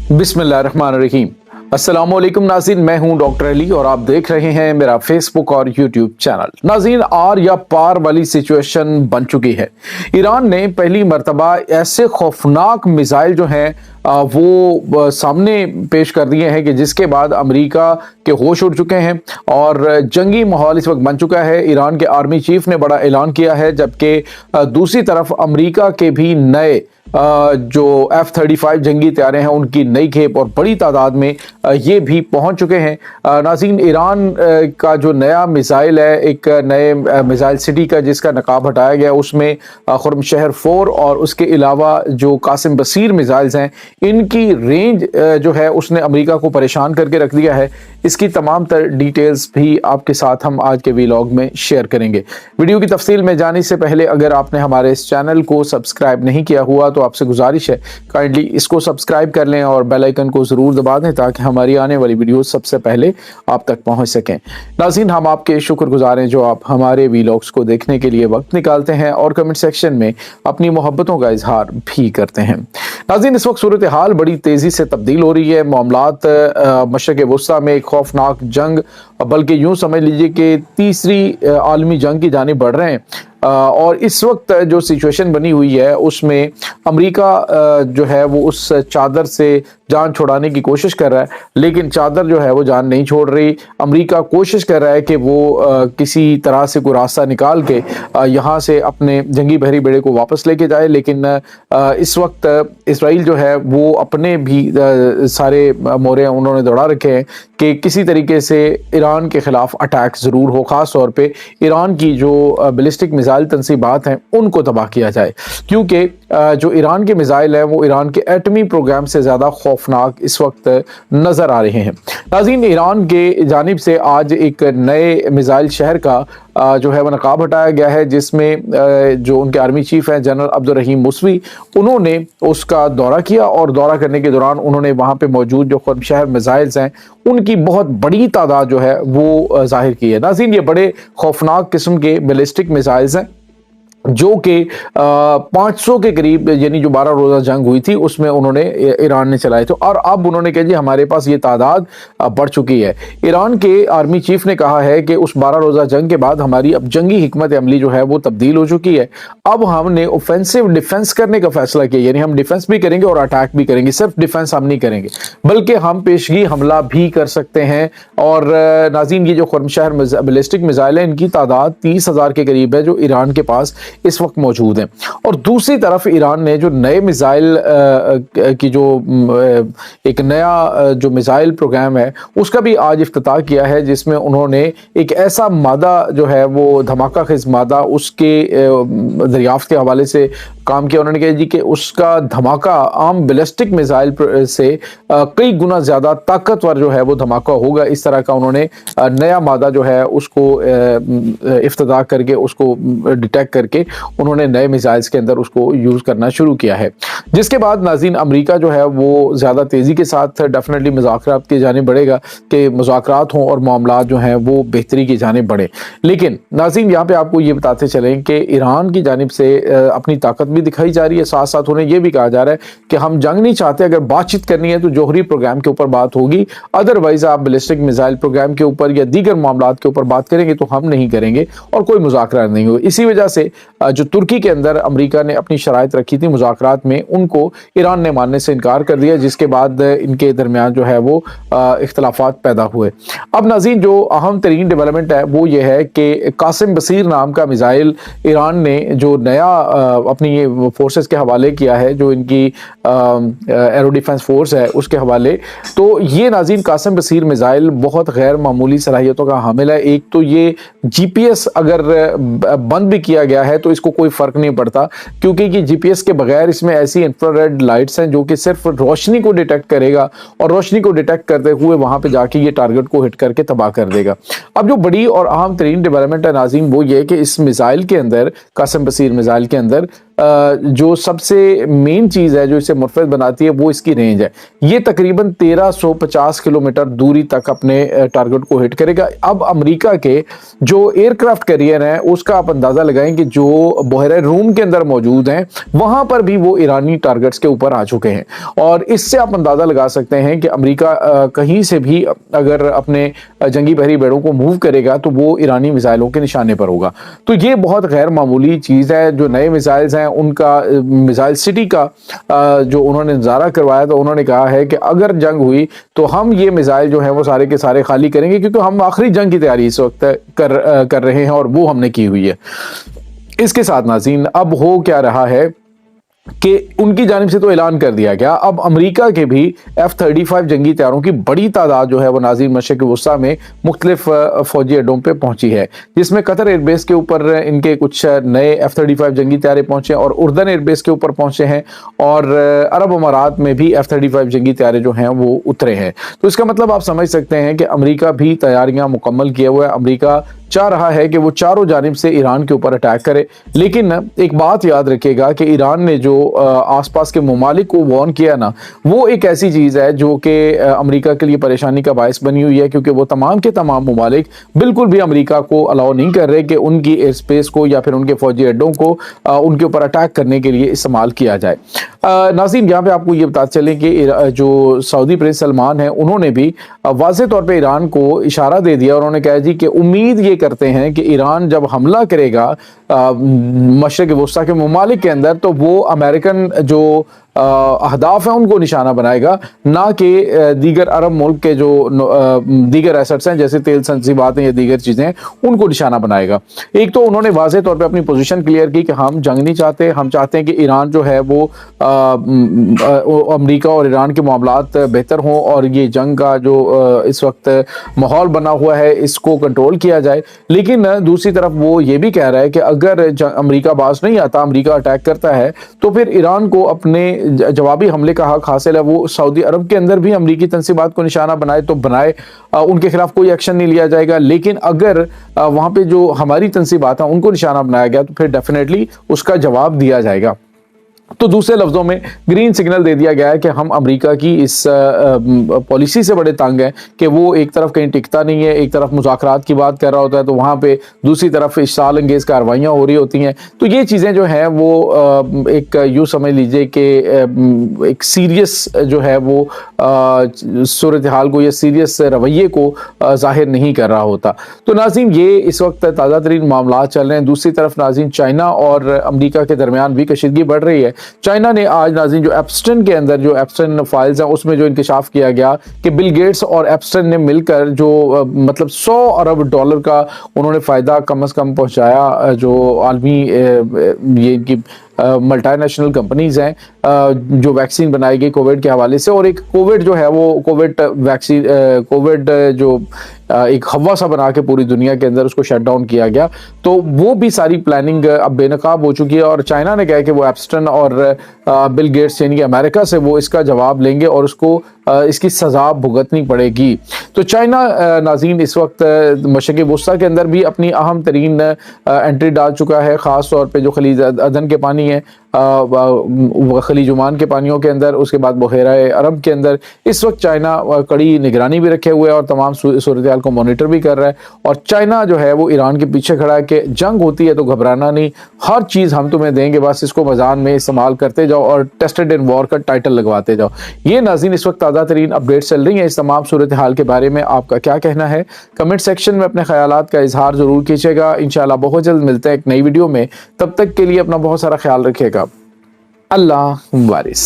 बिस्मिल्लाहिर्रहमानिर्रहीम। अस्सलाम वालेकुम नाज़रीन, मैं हूं डॉक्टर अली और आप देख रहे हैं मेरा फेसबुक और यूट्यूब चैनल। नाज़रीन, आर या पार वाली सिचुएशन बन चुकी है। ईरान ने पहली मर्तबा ऐसे खौफनाक मिसाइल जो हैं वो सामने पेश कर दिए हैं कि जिसके बाद अमेरिका के होश उड़ चुके हैं और जंगी माहौल इस वक्त बन चुका है। ईरान के आर्मी चीफ ने बड़ा ऐलान किया है, जबकि दूसरी तरफ अमेरिका के भी नए जो F-35 जंगी तैयारे हैं उनकी नई खेप और बड़ी तादाद में ये भी पहुंच चुके हैं। नाज़रीन, ईरान का जो नया मिसाइल है, एक नए मिसाइल सिटी का जिसका नकाब हटाया गया, उसमें खुर्मशहर 4 और उसके अलावा जो कासिम बसीर मिसाइल्स हैं, इनकी रेंज जो है उसने अमेरिका को परेशान करके रख दिया है। इसकी तमाम तर डिटेल्स भी आपके साथ हम आज के व्लॉग में शेयर करेंगे। वीडियो की तफसील में जाने से पहले अगर आपने हमारे इस चैनल को सब्सक्राइब नहीं किया हुआ तो आपसे गुजारिश है काइंडली इसको सब्सक्राइब कर लें और बेल आइकन को ज़रूर दबा दें ताकि हमारी आने वाली वीडियो सबसे पहले आप तक पहुंच सकें। नाज़रीन, हम आपके शुक्रगुजार हैं जो आप हमारे व्लॉग्स को देखने के लिए वक्त निकालते हैं और कमेंट सेक्शन में अपनी मोहब्बतों का इजहार भी करते हैं। नाज़रीन, इस वक्त सूरत हाल बड़ी तेज़ी से तब्दील हो रही है। मामलात मशरक़ वस्ता में एक खौफनाक जंग, बल्कि यूँ समझ लीजिए कि तीसरी आलमी जंग की जानिब बढ़ रहे हैं। और इस वक्त जो सिचुएशन बनी हुई है उसमें अमेरिका जो है वो उस चादर से जान छुड़ाने की कोशिश कर रहा है, लेकिन चादर जो है वो जान नहीं छोड़ रही। अमेरिका कोशिश कर रहा है कि वो किसी तरह से कोई रास्ता निकाल के यहाँ से अपने जंगी बहरी बेड़े को वापस लेके जाए, लेकिन इस वक्त इसराइल जो है वो अपने भी सारे मोरे उन्होंने दौड़ा रखे हैं कि किसी तरीके से ईरान के खिलाफ अटैक ज़रूर हो, ख़ास तौर पे ईरान की जो बैलिस्टिक मिसाइल तनसीबात हैं उनको तबाह किया जाए, क्योंकि जो ईरान के मिसाइल हैं वो ईरान के एटमी प्रोग्राम से ज़्यादा खौफनाक इस वक्त नज़र आ रहे हैं। नाज़रीन, ईरान के जानिब से आज एक नए मिसाइल शहर का जो है वो नकाब हटाया गया है, जिसमें जो उनके आर्मी चीफ हैं जनरल अब्दुर्रहीम मुसवी, उन्होंने उसका दौरा किया और दौरा करने के दौरान उन्होंने वहाँ पे मौजूद जो खुर्मशहर मिसाइल्स हैं उनकी बहुत बड़ी तादाद जो है वो जाहिर की है। नाज़रीन, ये बड़े खौफनाक किस्म के बैलिस्टिक मिसाइल्स हैं जो कि 500 के करीब, यानी जो 12 रोज़ा जंग हुई थी उसमें उन्होंने ईरान ने चलाए थे और अब उन्होंने कहा जी हमारे पास ये तादाद बढ़ चुकी है। ईरान के आर्मी चीफ ने कहा है कि उस 12 रोज़ा जंग के बाद हमारी अब जंगी हिकमत अमली जो है वो तब्दील हो चुकी है। अब हमने ऑफेंसिव डिफेंस करने का फैसला किया, यानी हम डिफेंस भी करेंगे और अटैक भी करेंगे। सिर्फ डिफेंस हम नहीं करेंगे बल्कि हम पेशगी हमला भी कर सकते हैं। और नाज़रीन, ये जो खुर्मशहर बैलिस्टिक मिसाइल है इनकी तादाद 30,000 के करीब है जो ईरान के पास इस वक्त मौजूद हैं। और दूसरी तरफ ईरान ने जो नए मिसाइल की जो एक नया जो मिसाइल प्रोग्राम है उसका भी आज इफ्तिताह किया है, जिसमें उन्होंने एक ऐसा मादा जो है वो धमाका खिज मादा उसके दरियाफ्त के हवाले से काम किया। उन्होंने कहा जी कि उसका धमाका आम बैलिस्टिक मिसाइल से कई गुना ज़्यादा ताकतवर जो है वो धमाका होगा। इस तरह का उन्होंने नया मादा जो है उसको इफ्तिताह करके उसको डिटेक्ट करके उन्होंने नए मिसाइल्स के अंदर उसको यूज़ करना शुरू किया है, जिसके बाद नाज़रीन अमेरिका जो है वो ज़्यादा तेज़ी के साथ डेफिनेटली मुज़ाकरात की जानिब बढ़ेगा कि मुज़ाकरात हों और मामलात जो हैं वो बेहतरी की जानिब बढ़े। लेकिन नाज़रीन, यहाँ पे आपको ये बताते चलें कि ईरान की जानिब से अपनी ताकत भी दिखाई जा रही है, साथ साथ उन्हें यह भी कहा जा रहा है कि हम जंग नहीं चाहते, अगर बातचीत करनी है तो जौहरी प्रोग्राम के ऊपर बात होगी, अदरवाइज आप बैलिस्टिक मिसाइल प्रोग्राम के ऊपर या दीगर मामलात के ऊपर बात करेंगे तो हम नहीं करेंगे और कोई मुज़ाकरा नहीं होगा। इसी वजह से जो तुर्की के अंदर अमेरिका ने अपनी शराइत रखी थी मुज़ाकरात में, उनको ईरान ने मानने से इनकार कर दिया, जिसके बाद इनके दरमियान जो है वो इख्तलाफात पैदा हुए। अब नाज़रीन, जो अहम तरीन डेवलपमेंट है वो ये है कि कासिम बसीर नाम का मिसाइल ईरान ने जो नया अपनी ये फोर्सेस के हवाले किया है, जो इनकी एरो डिफेंस फोर्स है उसके हवाले, तो ये नाज़रीन कासिम बसीर मिसाइल बहुत गैर मामूली सलाहियतों का हामिल है। एक तो ये GPS अगर बंद भी किया गया है तो इसको कोई फ़र्क नहीं पड़ता, क्योंकि ये GPS के बगैर इसमें ऐसी इंफ्रारेड लाइट्स हैं जो कि सिर्फ रोशनी को डिटेक्ट करेगा और रोशनी को डिटेक्ट करते हुए वहाँ पे जाके ये टारगेट को हिट करके तबाह कर देगा। अब जो बड़ी और अहम तरीन डेवलपमेंट है नाज़रीन वो ये है कि इस मिसाइल के अंदर, कासिम बसीर मिसाइल के अंदर جو سب سے مین چیز ہے جو اسے مرتفع بناتی ہے وہ اس کی رینج ہے. یہ تقریباً 1350 کلومیٹر دوری تک اپنے ٹارگٹ کو ہٹ کرے گا. اب امریکہ کے جو ایئر کرافٹ کیریئر ہیں اس کا آپ اندازہ لگائیں کہ جو بحیرہ روم کے اندر موجود ہیں وہاں پر بھی وہ ایرانی ٹارگٹس کے اوپر آ چکے ہیں, اور اس سے آپ اندازہ لگا سکتے ہیں کہ امریکہ کہیں سے بھی اگر اپنے جنگی بحری بیڑوں کو موو کرے گا تو وہ ایرانی میزائلوں کے نشانے پر ہوگا. تو یہ بہت غیر معمولی چیز ہے. جو نئے میزائلز ہیں ان کا میزائل سٹی کا جو انہوں نے نظارہ کروایا تو انہوں نے کہا ہے کہ اگر جنگ ہوئی تو ہم یہ میزائل جو ہیں وہ سارے کے سارے خالی کریں گے, کیونکہ ہم آخری جنگ کی تیاری اس وقت کر رہے ہیں اور وہ ہم نے کی ہوئی ہے. اس کے ساتھ ناظرین اب ہو کیا رہا ہے کہ ان کی جانب سے تو اعلان کر دیا گیا, اب امریکہ کے بھی F-35 جنگی طیاروں کی بڑی تعداد جو ہے وہ ناظرین مشرق وسطیٰ میں مختلف فوجی اڈوں پہ پہنچی ہے, جس میں قطر ایئر بیس کے اوپر ان کے کچھ نئے F-35 جنگی طیارے پہنچے اور اردن ایئر بیس کے اوپر پہنچے ہیں, اور عرب امارات میں بھی F-35 جنگی طیارے جو ہیں وہ اترے ہیں. تو اس کا مطلب آپ سمجھ سکتے ہیں کہ امریکہ بھی تیاریاں مکمل کیے ہوئے ہے. امریکہ چاہ رہا ہے کہ وہ چاروں جانب سے ایران کے اوپر اٹیک کرے, لیکن ایک بات یاد رکھے گا کہ ایران نے جو آس پاس کے ممالک کو وارن کیا نا, وہ ایک ایسی چیز ہے جو کہ امریکہ کے لیے پریشانی کا باعث بنی ہوئی ہے, کیونکہ وہ تمام کے تمام ممالک بالکل بھی امریکہ کو الاؤ نہیں کر رہے کہ ان کی ایئر اسپیس کو یا پھر ان کے فوجی اڈوں کو ان کے اوپر اٹیک کرنے کے لیے استعمال کیا جائے. ناظرین یہاں پہ آپ کو یہ بتا چلیں کہ جو سعودی پرنس سلمان ہیں انہوں نے بھی واضح طور پہ ایران کو اشارہ دے دیا, اور انہوں نے کہا جی کہ امید یہ کرتے ہیں کہ ایران جب حملہ کرے گا مشرق وسطیٰ کے ممالک کے اندر تو وہ امریکن جو اہداف ہیں ان کو نشانہ بنائے گا, نہ کہ دیگر عرب ملک کے جو دیگر ایسٹس ہیں جیسے تیل تنصیبات ہیں یا دیگر چیزیں ہیں ان کو نشانہ بنائے گا. ایک تو انہوں نے واضح طور پہ اپنی پوزیشن کلیئر کی کہ ہم جنگ نہیں چاہتے, ہم چاہتے ہیں کہ ایران جو ہے وہ امریکہ اور ایران کے معاملات بہتر ہوں اور یہ جنگ کا جو اس وقت ماحول بنا ہوا ہے اس کو کنٹرول کیا جائے. لیکن دوسری طرف وہ یہ بھی کہہ رہا ہے کہ اگر امریکہ باز نہیں آتا, امریکہ اٹیک کرتا ہے تو پھر ایران کو اپنے جوابی حملے کا حق حاصل ہے. وہ سعودی عرب کے اندر بھی امریکی تنصیبات کو نشانہ بنائے تو بنائے, ان کے خلاف کوئی ایکشن نہیں لیا جائے گا, لیکن اگر وہاں پہ جو ہماری تنصیبات ہیں ان کو نشانہ بنایا گیا تو پھر ڈیفینیٹلی اس کا جواب دیا جائے گا. تو دوسرے لفظوں میں گرین سگنل دے دیا گیا ہے کہ ہم امریکہ کی اس پالیسی سے بڑے تنگ ہیں کہ وہ ایک طرف کہیں ٹکتا نہیں ہے, ایک طرف مذاکرات کی بات کر رہا ہوتا ہے تو وہاں پہ دوسری طرف اشتعال انگیز کاروائیاں ہو رہی ہوتی ہیں. تو یہ چیزیں جو ہیں وہ ایک یوں سمجھ لیجئے کہ ایک سیریس جو ہے وہ صورتحال کو یا سیریس رویے کو ظاہر نہیں کر رہا ہوتا. تو ناظرین یہ اس وقت تازہ ترین معاملات چل رہے ہیں. دوسری طرف ناظرین چائنا اور امریکہ کے درمیان بھی کشیدگی بڑھ رہی ہے. چائنا نے آج ناظرین جو ایپسٹن کے اندر جو ایپسٹن فائلز ہیں اس میں جو انکشاف کیا گیا کہ بل گیٹس اور ایپسٹن نے مل کر جو مطلب $100 ارب کا انہوں نے فائدہ کم از کم پہنچایا جو عالمی یہ ان کی ملٹی نیشنل کمپنیز ہیں جو ویکسین بنائی گئی کووڈ کے حوالے سے, اور ایک کووڈ جو ہے وہ کووڈ ویکسین کووڈ جو ایک ہوا سا بنا کے پوری دنیا کے اندر اس کو شٹ ڈاؤن کیا گیا. تو وہ بھی ساری پلاننگ اب بے نقاب ہو چکی ہے, اور چائنا نے کہا کہ وہ ایپسٹن اور بل گیٹس یعنی کہ امریکہ سے وہ اس کا جواب لیں گے اور اس کو اس کی سزا بھگتنی پڑے گی. تو چائنا ناظرین اس وقت مشرق وسطیٰ کے اندر بھی اپنی اہم ترین انٹری ڈال چکا ہے, خاص طور پہ جو خلیج عدن کے پانی ہیں, خلیج عمان کے پانیوں کے اندر, اس کے بعد بحیرہ عرب کے اندر. اس وقت چائنا کڑی نگرانی بھی رکھے ہوئے اور تمام صورتحال کو مانیٹر بھی کر رہا ہے, اور چائنا جو ہے وہ ایران کے پیچھے کھڑا ہے کہ جنگ ہوتی ہے تو گھبرانا نہیں, ہر چیز ہم تمہیں دیں گے, بس اس کو میدان میں استعمال کرتے جاؤ اور ٹیسٹڈ ان وار کا ٹائٹل لگواتے جاؤ. یہ ناظرین اس وقت تازہ ترین اپڈیٹ چل رہی ہیں. اس تمام صورتحال کے بارے میں آپ کا کیا کہنا ہے؟ کمنٹ سیکشن میں اپنے خیالات کا اظہار ضرور کیجیے گا. انشاءاللہ بہت جلد ملتے ہیں ایک نئی ویڈیو میں, تب تک کے لیے اپنا بہت سارا خیال رکھیے گا. اللہ وارث.